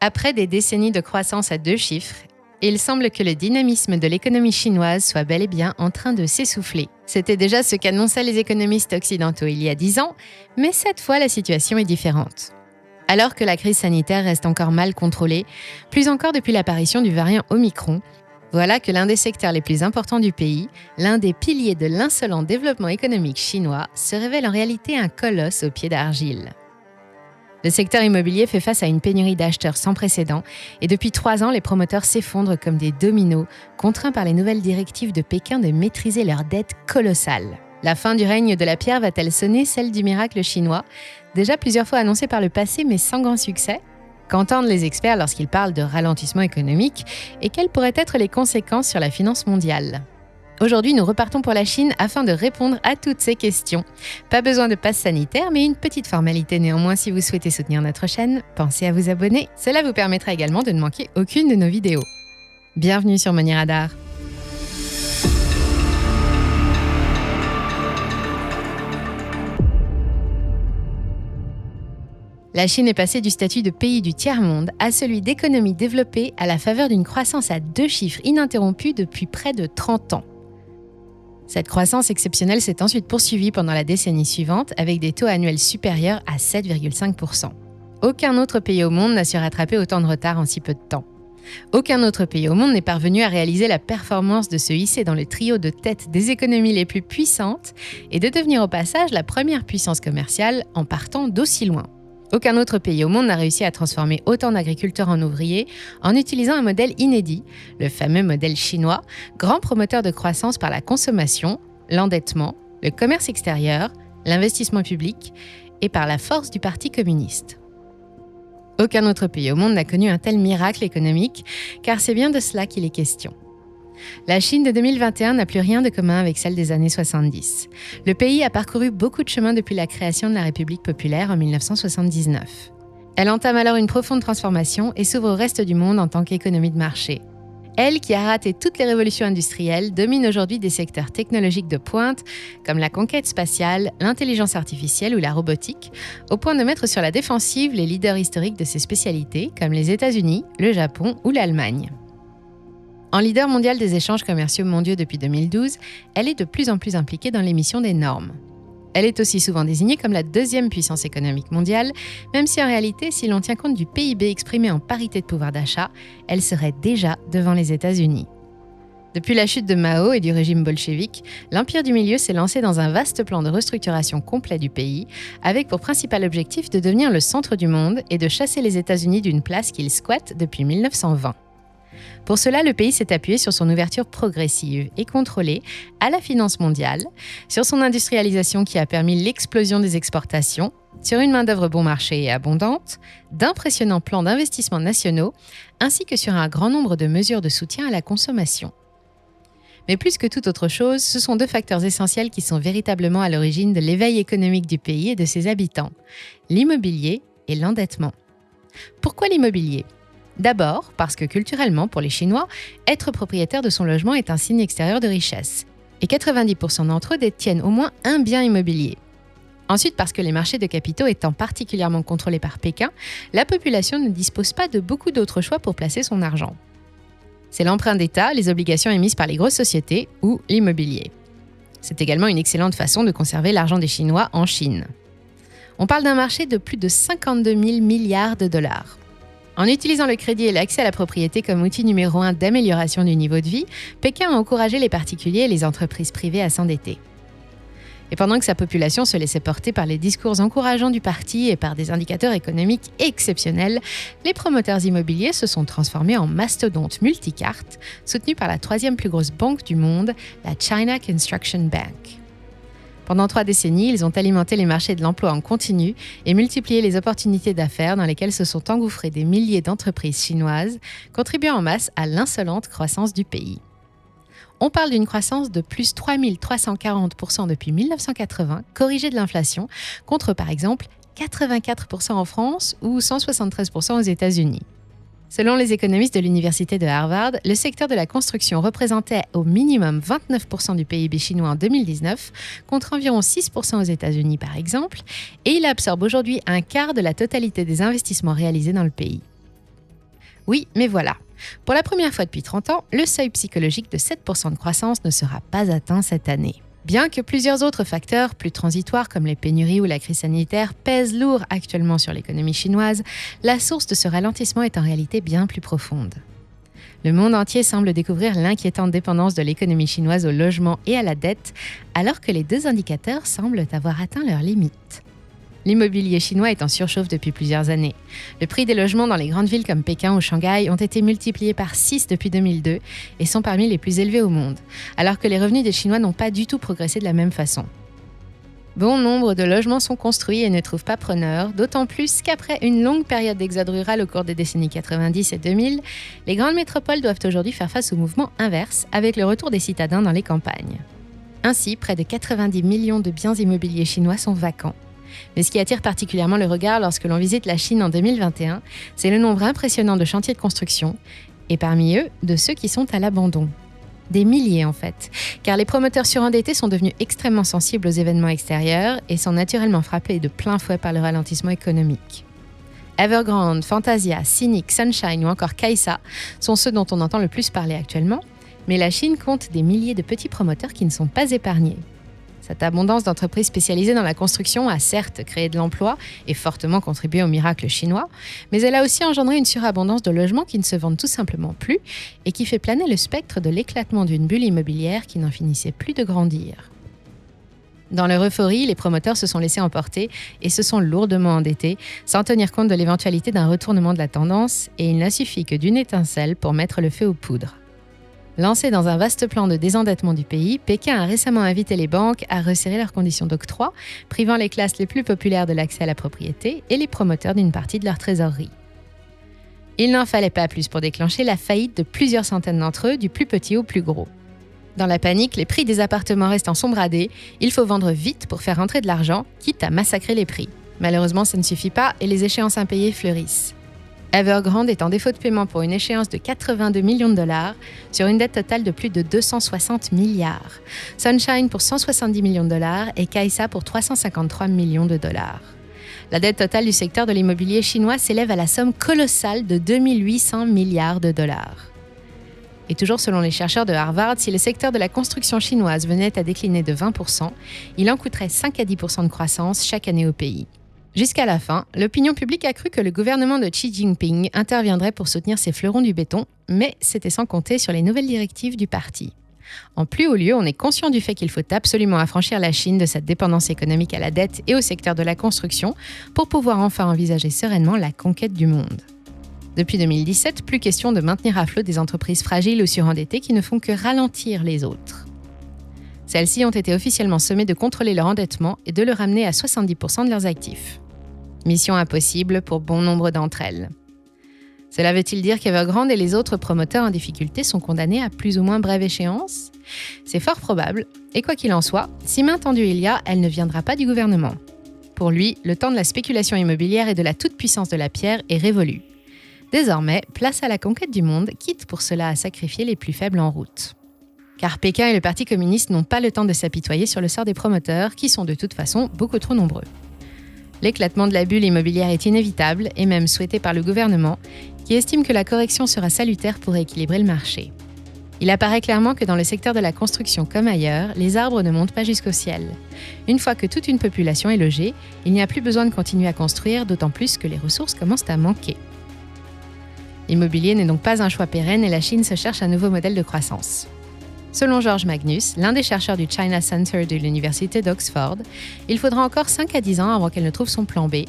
Après des décennies de croissance à 2 chiffres, il semble que le dynamisme de l'économie chinoise soit bel et bien en train de s'essouffler. C'était déjà ce qu'annonçaient les économistes occidentaux il y a 10 ans, mais cette fois la situation est différente. Alors que la crise sanitaire reste encore mal contrôlée, plus encore depuis l'apparition du variant Omicron, voilà que l'un des secteurs les plus importants du pays, l'un des piliers de l'insolent développement économique chinois, se révèle en réalité un colosse aux pieds d'argile. Le secteur immobilier fait face à une pénurie d'acheteurs sans précédent et depuis 3 ans, les promoteurs s'effondrent comme des dominos, contraints par les nouvelles directives de Pékin de maîtriser leurs dettes colossales. La fin du règne de la pierre va-t-elle sonner celle du miracle chinois, déjà plusieurs fois annoncé par le passé mais sans grand succès ? Qu'entendent les experts lorsqu'ils parlent de ralentissement économique et quelles pourraient être les conséquences sur la finance mondiale ? Aujourd'hui, nous repartons pour la Chine afin de répondre à toutes ces questions. Pas besoin de passe sanitaire, mais une petite formalité néanmoins si vous souhaitez soutenir notre chaîne, pensez à vous abonner. Cela vous permettra également de ne manquer aucune de nos vidéos. Bienvenue sur Money Radar. La Chine est passée du statut de pays du tiers-monde à celui d'économie développée à la faveur d'une croissance à 2 chiffres ininterrompue depuis près de 30 ans. Cette croissance exceptionnelle s'est ensuite poursuivie pendant la décennie suivante avec des taux annuels supérieurs à 7,5%. Aucun autre pays au monde n'a su rattraper autant de retard en si peu de temps. Aucun autre pays au monde n'est parvenu à réaliser la performance de se hisser dans le trio de tête des économies les plus puissantes et de devenir au passage la première puissance commerciale en partant d'aussi loin. Aucun autre pays au monde n'a réussi à transformer autant d'agriculteurs en ouvriers en utilisant un modèle inédit, le fameux modèle chinois, grand promoteur de croissance par la consommation, l'endettement, le commerce extérieur, l'investissement public et par la force du Parti communiste. Aucun autre pays au monde n'a connu un tel miracle économique, car c'est bien de cela qu'il est question. La Chine de 2021 n'a plus rien de commun avec celle des années 70. Le pays a parcouru beaucoup de chemin depuis la création de la République populaire en 1979. Elle entame alors une profonde transformation et s'ouvre au reste du monde en tant qu'économie de marché. Elle, qui a raté toutes les révolutions industrielles, domine aujourd'hui des secteurs technologiques de pointe comme la conquête spatiale, l'intelligence artificielle ou la robotique, au point de mettre sur la défensive les leaders historiques de ces spécialités comme les États-Unis, le Japon ou l'Allemagne. En leader mondial des échanges commerciaux mondiaux depuis 2012, elle est de plus en plus impliquée dans l'émission des normes. Elle est aussi souvent désignée comme la 2e puissance économique mondiale, même si en réalité, si l'on tient compte du PIB exprimé en parité de pouvoir d'achat, elle serait déjà devant les États-Unis. Depuis la chute de Mao et du régime bolchevique, l'Empire du Milieu s'est lancé dans un vaste plan de restructuration complet du pays, avec pour principal objectif de devenir le centre du monde et de chasser les États-Unis d'une place qu'il squatte depuis 1920. Pour cela, le pays s'est appuyé sur son ouverture progressive et contrôlée à la finance mondiale, sur son industrialisation qui a permis l'explosion des exportations, sur une main-d'œuvre bon marché et abondante, d'impressionnants plans d'investissement nationaux, ainsi que sur un grand nombre de mesures de soutien à la consommation. Mais plus que toute autre chose, ce sont 2 facteurs essentiels qui sont véritablement à l'origine de l'éveil économique du pays et de ses habitants, l'immobilier et l'endettement. Pourquoi l'immobilier ? D'abord, parce que culturellement, pour les Chinois, être propriétaire de son logement est un signe extérieur de richesse. Et 90% d'entre eux détiennent au moins un bien immobilier. Ensuite, parce que les marchés de capitaux étant particulièrement contrôlés par Pékin, la population ne dispose pas de beaucoup d'autres choix pour placer son argent. C'est l'emprunt d'État, les obligations émises par les grosses sociétés ou l'immobilier. C'est également une excellente façon de conserver l'argent des Chinois en Chine. On parle d'un marché de plus de 52 000 milliards de dollars. En utilisant le crédit et l'accès à la propriété comme outil numéro 1 d'amélioration du niveau de vie, Pékin a encouragé les particuliers et les entreprises privées à s'endetter. Et pendant que sa population se laissait porter par les discours encourageants du parti et par des indicateurs économiques exceptionnels, les promoteurs immobiliers se sont transformés en mastodontes multicartes, soutenus par la 3e plus grosse banque du monde, la China Construction Bank. Pendant 3 décennies, ils ont alimenté les marchés de l'emploi en continu et multiplié les opportunités d'affaires dans lesquelles se sont engouffrés des milliers d'entreprises chinoises, contribuant en masse à l'insolente croissance du pays. On parle d'une croissance de plus 3340% depuis 1980, corrigée de l'inflation, contre par exemple 84% en France ou 173% aux États-Unis. Selon les économistes de l'Université de Harvard, le secteur de la construction représentait au minimum 29% du PIB chinois en 2019, contre environ 6% aux États-Unis par exemple, et il absorbe aujourd'hui un quart de la totalité des investissements réalisés dans le pays. Oui, mais voilà. Pour la première fois depuis 30 ans, le seuil psychologique de 7% de croissance ne sera pas atteint cette année. Bien que plusieurs autres facteurs plus transitoires comme les pénuries ou la crise sanitaire pèsent lourd actuellement sur l'économie chinoise, la source de ce ralentissement est en réalité bien plus profonde. Le monde entier semble découvrir l'inquiétante dépendance de l'économie chinoise au logement et à la dette, alors que les deux indicateurs semblent avoir atteint leurs limites. L'immobilier chinois est en surchauffe depuis plusieurs années. Le prix des logements dans les grandes villes comme Pékin ou Shanghai ont été multipliés par 6 depuis 2002 et sont parmi les plus élevés au monde, alors que les revenus des Chinois n'ont pas du tout progressé de la même façon. Bon nombre de logements sont construits et ne trouvent pas preneur, d'autant plus qu'après une longue période d'exode rural au cours des décennies 90 et 2000, les grandes métropoles doivent aujourd'hui faire face au mouvement inverse avec le retour des citadins dans les campagnes. Ainsi, près de 90 millions de biens immobiliers chinois sont vacants. Mais ce qui attire particulièrement le regard lorsque l'on visite la Chine en 2021, c'est le nombre impressionnant de chantiers de construction, et parmi eux, de ceux qui sont à l'abandon. Des milliers en fait, car les promoteurs surendettés sont devenus extrêmement sensibles aux événements extérieurs et sont naturellement frappés de plein fouet par le ralentissement économique. Evergrande, Fantasia, Scenic, Sunshine ou encore Kaisa sont ceux dont on entend le plus parler actuellement, mais la Chine compte des milliers de petits promoteurs qui ne sont pas épargnés. Cette abondance d'entreprises spécialisées dans la construction a certes créé de l'emploi et fortement contribué au miracle chinois, mais elle a aussi engendré une surabondance de logements qui ne se vendent tout simplement plus et qui fait planer le spectre de l'éclatement d'une bulle immobilière qui n'en finissait plus de grandir. Dans leur euphorie, les promoteurs se sont laissés emporter et se sont lourdement endettés, sans tenir compte de l'éventualité d'un retournement de la tendance, et il n'a suffi que d'une étincelle pour mettre le feu aux poudres. Lancé dans un vaste plan de désendettement du pays, Pékin a récemment invité les banques à resserrer leurs conditions d'octroi, privant les classes les plus populaires de l'accès à la propriété et les promoteurs d'une partie de leur trésorerie. Il n'en fallait pas plus pour déclencher la faillite de plusieurs centaines d'entre eux, du plus petit au plus gros. Dans la panique, les prix des appartements restant sombradés, il faut vendre vite pour faire rentrer de l'argent, quitte à massacrer les prix. Malheureusement, ça ne suffit pas et les échéances impayées fleurissent. Evergrande est en défaut de paiement pour une échéance de 82 millions de dollars sur une dette totale de plus de 260 milliards. Sunshine pour 170 millions de dollars et Kaisa pour 353 millions de dollars. La dette totale du secteur de l'immobilier chinois s'élève à la somme colossale de 2800 milliards de dollars. Et toujours selon les chercheurs de Harvard, si le secteur de la construction chinoise venait à décliner de 20%, il en coûterait 5 à 10% de croissance chaque année au pays. Jusqu'à la fin, l'opinion publique a cru que le gouvernement de Xi Jinping interviendrait pour soutenir ces fleurons du béton, mais c'était sans compter sur les nouvelles directives du parti. En plus haut lieu, on est conscient du fait qu'il faut absolument affranchir la Chine de cette dépendance économique à la dette et au secteur de la construction pour pouvoir enfin envisager sereinement la conquête du monde. Depuis 2017, plus question de maintenir à flot des entreprises fragiles ou surendettées qui ne font que ralentir les autres. Celles-ci ont été officiellement sommées de contrôler leur endettement et de le ramener à 70% de leurs actifs. Mission impossible pour bon nombre d'entre elles. Cela veut-il dire qu'Evergrande et les autres promoteurs en difficulté sont condamnés à plus ou moins brève échéance ? C'est fort probable, et quoi qu'il en soit, si main tendue il y a, elle ne viendra pas du gouvernement. Pour lui, le temps de la spéculation immobilière et de la toute-puissance de la pierre est révolu. Désormais, place à la conquête du monde, quitte pour cela à sacrifier les plus faibles en route. Car Pékin et le Parti communiste n'ont pas le temps de s'apitoyer sur le sort des promoteurs, qui sont de toute façon beaucoup trop nombreux. L'éclatement de la bulle immobilière est inévitable, et même souhaité par le gouvernement, qui estime que la correction sera salutaire pour équilibrer le marché. Il apparaît clairement que dans le secteur de la construction comme ailleurs, les arbres ne montent pas jusqu'au ciel. Une fois que toute une population est logée, il n'y a plus besoin de continuer à construire, d'autant plus que les ressources commencent à manquer. L'immobilier n'est donc pas un choix pérenne et la Chine se cherche un nouveau modèle de croissance. Selon George Magnus, l'un des chercheurs du China Center de l'université d'Oxford, il faudra encore 5 à 10 ans avant qu'elle ne trouve son plan B,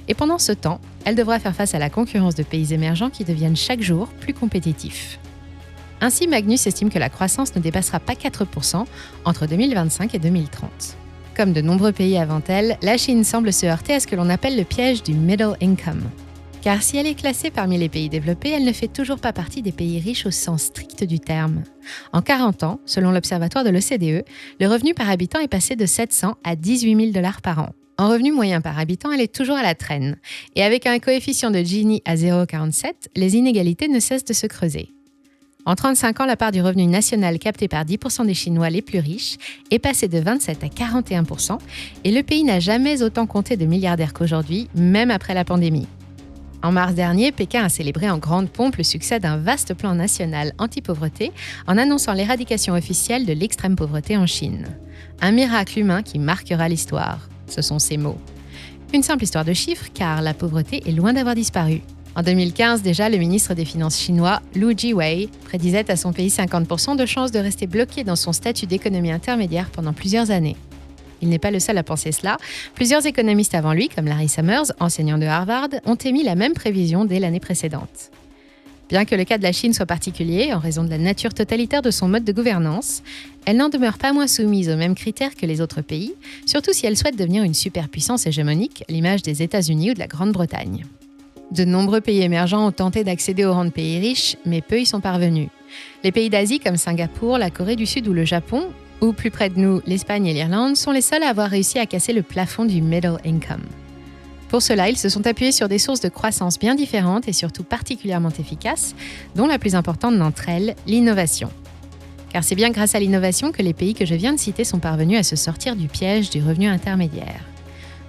et pendant ce temps, elle devra faire face à la concurrence de pays émergents qui deviennent chaque jour plus compétitifs. Ainsi, Magnus estime que la croissance ne dépassera pas 4% entre 2025 et 2030. Comme de nombreux pays avant elle, la Chine semble se heurter à ce que l'on appelle le piège du middle income. Car si elle est classée parmi les pays développés, elle ne fait toujours pas partie des pays riches au sens strict du terme. En 40 ans, selon l'observatoire de l'OCDE, le revenu par habitant est passé de 700 à 18 000 $ par an. En revenu moyen par habitant, elle est toujours à la traîne. Et avec un coefficient de Gini à 0,47, les inégalités ne cessent de se creuser. En 35 ans, la part du revenu national capté par 10% des Chinois les plus riches est passée de 27 à 41%, et le pays n'a jamais autant compté de milliardaires qu'aujourd'hui, même après la pandémie. En mars dernier, Pékin a célébré en grande pompe le succès d'un vaste plan national anti-pauvreté en annonçant l'éradication officielle de l'extrême pauvreté en Chine. Un miracle humain qui marquera l'histoire. Ce sont ses mots. Une simple histoire de chiffres, car la pauvreté est loin d'avoir disparu. En 2015, déjà, le ministre des Finances chinois, Lu Jiwei, prédisait à son pays 50% de chances de rester bloqué dans son statut d'économie intermédiaire pendant plusieurs années. Il n'est pas le seul à penser cela. Plusieurs économistes avant lui, comme Larry Summers, enseignant de Harvard, ont émis la même prévision dès l'année précédente. Bien que le cas de la Chine soit particulier, en raison de la nature totalitaire de son mode de gouvernance, elle n'en demeure pas moins soumise aux mêmes critères que les autres pays, surtout si elle souhaite devenir une superpuissance hégémonique, à l'image des États-Unis ou de la Grande-Bretagne. De nombreux pays émergents ont tenté d'accéder au rang de pays riches, mais peu y sont parvenus. Les pays d'Asie comme Singapour, la Corée du Sud ou le Japon, ou plus près de nous, l'Espagne et l'Irlande, sont les seuls à avoir réussi à casser le plafond du middle income. Pour cela, ils se sont appuyés sur des sources de croissance bien différentes et surtout particulièrement efficaces, dont la plus importante d'entre elles, l'innovation. Car c'est bien grâce à l'innovation que les pays que je viens de citer sont parvenus à se sortir du piège du revenu intermédiaire.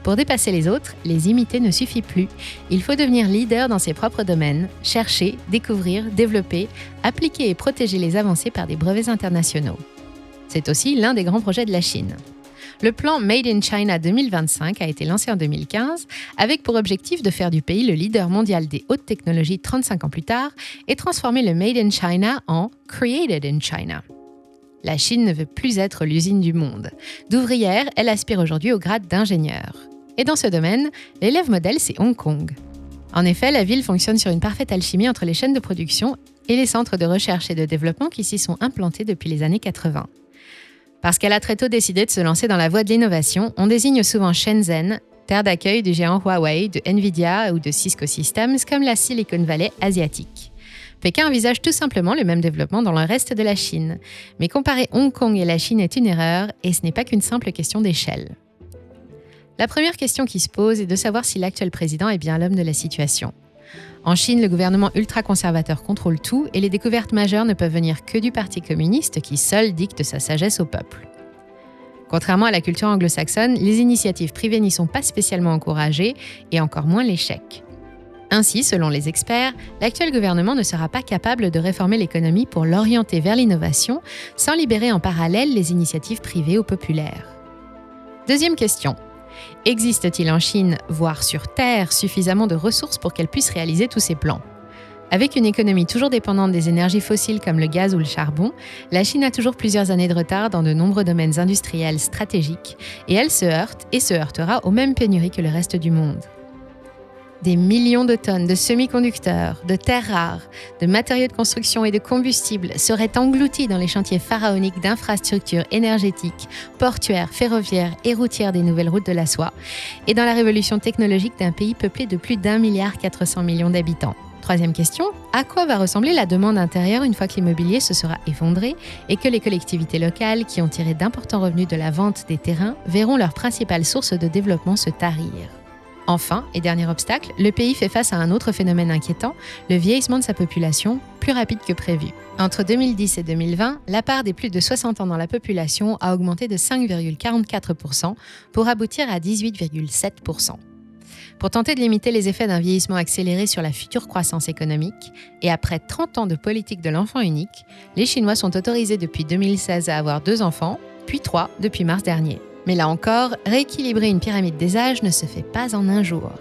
Pour dépasser les autres, les imiter ne suffit plus. Il faut devenir leader dans ses propres domaines, chercher, découvrir, développer, appliquer et protéger les avancées par des brevets internationaux. C'est aussi l'un des grands projets de la Chine. Le plan Made in China 2025 a été lancé en 2015 avec pour objectif de faire du pays le leader mondial des hautes technologies 35 ans plus tard et transformer le Made in China en Created in China. La Chine ne veut plus être l'usine du monde. D'ouvrière, elle aspire aujourd'hui au grade d'ingénieur. Et dans ce domaine, l'élève modèle, c'est Hong Kong. En effet, la ville fonctionne sur une parfaite alchimie entre les chaînes de production et les centres de recherche et de développement qui s'y sont implantés depuis les années 80. Parce qu'elle a très tôt décidé de se lancer dans la voie de l'innovation, on désigne souvent Shenzhen, terre d'accueil du géant Huawei, de Nvidia ou de Cisco Systems comme la Silicon Valley asiatique. Pékin envisage tout simplement le même développement dans le reste de la Chine. Mais comparer Hong Kong et la Chine est une erreur et ce n'est pas qu'une simple question d'échelle. La première question qui se pose est de savoir si l'actuel président est bien l'homme de la situation. En Chine, le gouvernement ultra-conservateur contrôle tout et les découvertes majeures ne peuvent venir que du Parti communiste qui seul dicte sa sagesse au peuple. Contrairement à la culture anglo-saxonne, les initiatives privées n'y sont pas spécialement encouragées et encore moins l'échec. Ainsi, selon les experts, l'actuel gouvernement ne sera pas capable de réformer l'économie pour l'orienter vers l'innovation sans libérer en parallèle les initiatives privées ou populaires. Deuxième question. Existe-t-il en Chine, voire sur Terre, suffisamment de ressources pour qu'elle puisse réaliser tous ces plans ? Avec une économie toujours dépendante des énergies fossiles comme le gaz ou le charbon, la Chine a toujours plusieurs années de retard dans de nombreux domaines industriels stratégiques et elle se heurte et se heurtera aux mêmes pénuries que le reste du monde. Des millions de tonnes de semi-conducteurs, de terres rares, de matériaux de construction et de combustibles seraient engloutis dans les chantiers pharaoniques d'infrastructures énergétiques, portuaires, ferroviaires et routières des nouvelles routes de la soie, et dans la révolution technologique d'un pays peuplé de plus d'1,4 milliard d'habitants. Troisième question, à quoi va ressembler la demande intérieure une fois que l'immobilier se sera effondré et que les collectivités locales, qui ont tiré d'importants revenus de la vente des terrains, verront leur principale source de développement se tarir ? Enfin, et dernier obstacle, le pays fait face à un autre phénomène inquiétant, le vieillissement de sa population, plus rapide que prévu. Entre 2010 et 2020, la part des plus de 60 ans dans la population a augmenté de 5,44% pour aboutir à 18,7%. Pour tenter de limiter les effets d'un vieillissement accéléré sur la future croissance économique, et après 30 ans de politique de l'enfant unique, les Chinois sont autorisés depuis 2016 à avoir 2 enfants, puis 3 depuis mars dernier. Mais là encore, rééquilibrer une pyramide des âges ne se fait pas en un jour.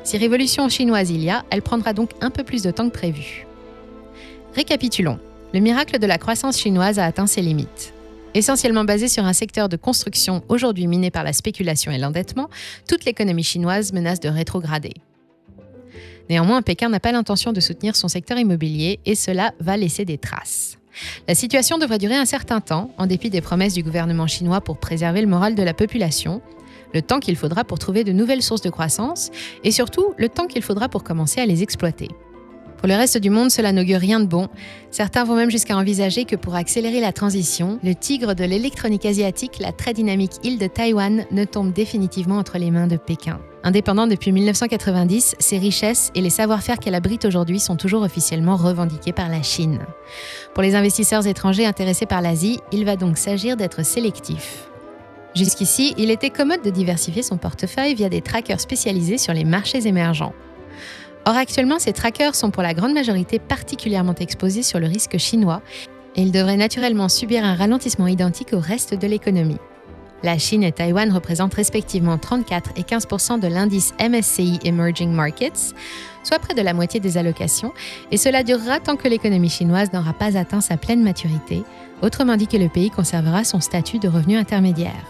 Si révolution chinoise il y a, elle prendra donc un peu plus de temps que prévu. Récapitulons. Le miracle de la croissance chinoise a atteint ses limites. Essentiellement basé sur un secteur de construction aujourd'hui miné par la spéculation et l'endettement, toute l'économie chinoise menace de rétrograder. Néanmoins, Pékin n'a pas l'intention de soutenir son secteur immobilier et cela va laisser des traces. La situation devrait durer un certain temps, en dépit des promesses du gouvernement chinois pour préserver le moral de la population, le temps qu'il faudra pour trouver de nouvelles sources de croissance et surtout le temps qu'il faudra pour commencer à les exploiter. Pour le reste du monde, cela n'augure rien de bon. Certains vont même jusqu'à envisager que pour accélérer la transition, le tigre de l'électronique asiatique, la très dynamique île de Taïwan, ne tombe définitivement entre les mains de Pékin. Indépendante depuis 1990, ses richesses et les savoir-faire qu'elle abrite aujourd'hui sont toujours officiellement revendiqués par la Chine. Pour les investisseurs étrangers intéressés par l'Asie, il va donc s'agir d'être sélectif. Jusqu'ici, il était commode de diversifier son portefeuille via des trackers spécialisés sur les marchés émergents. Or, actuellement, ces trackers sont pour la grande majorité particulièrement exposés sur le risque chinois et ils devraient naturellement subir un ralentissement identique au reste de l'économie. La Chine et Taïwan représentent respectivement 34 et 15% de l'indice MSCI Emerging Markets, soit près de la moitié des allocations, et cela durera tant que l'économie chinoise n'aura pas atteint sa pleine maturité, autrement dit que le pays conservera son statut de revenu intermédiaire.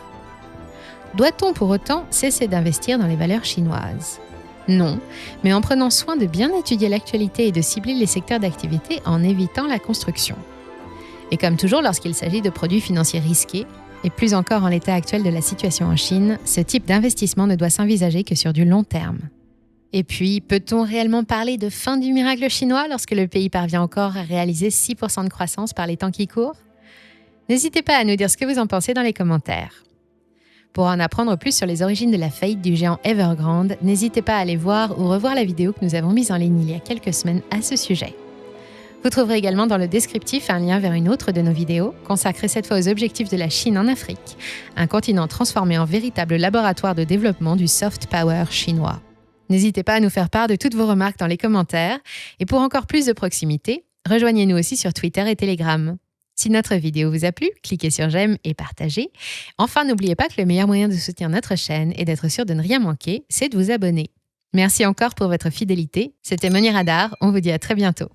Doit-on pour autant cesser d'investir dans les valeurs chinoises ? Non, mais en prenant soin de bien étudier l'actualité et de cibler les secteurs d'activité en évitant la construction. Et comme toujours lorsqu'il s'agit de produits financiers risqués, et plus encore en l'état actuel de la situation en Chine, ce type d'investissement ne doit s'envisager que sur du long terme. Et puis, peut-on réellement parler de fin du miracle chinois lorsque le pays parvient encore à réaliser 6% de croissance par les temps qui courent ? N'hésitez pas à nous dire ce que vous en pensez dans les commentaires. Pour en apprendre plus sur les origines de la faillite du géant Evergrande, n'hésitez pas à aller voir ou revoir la vidéo que nous avons mise en ligne il y a quelques semaines à ce sujet. Vous trouverez également dans le descriptif un lien vers une autre de nos vidéos, consacrée cette fois aux objectifs de la Chine en Afrique, un continent transformé en véritable laboratoire de développement du soft power chinois. N'hésitez pas à nous faire part de toutes vos remarques dans les commentaires, et pour encore plus de proximité, rejoignez-nous aussi sur Twitter et Telegram. Si notre vidéo vous a plu, cliquez sur j'aime et partagez. Enfin, n'oubliez pas que le meilleur moyen de soutenir notre chaîne et d'être sûr de ne rien manquer, c'est de vous abonner. Merci encore pour votre fidélité. C'était Money Radar, on vous dit à très bientôt.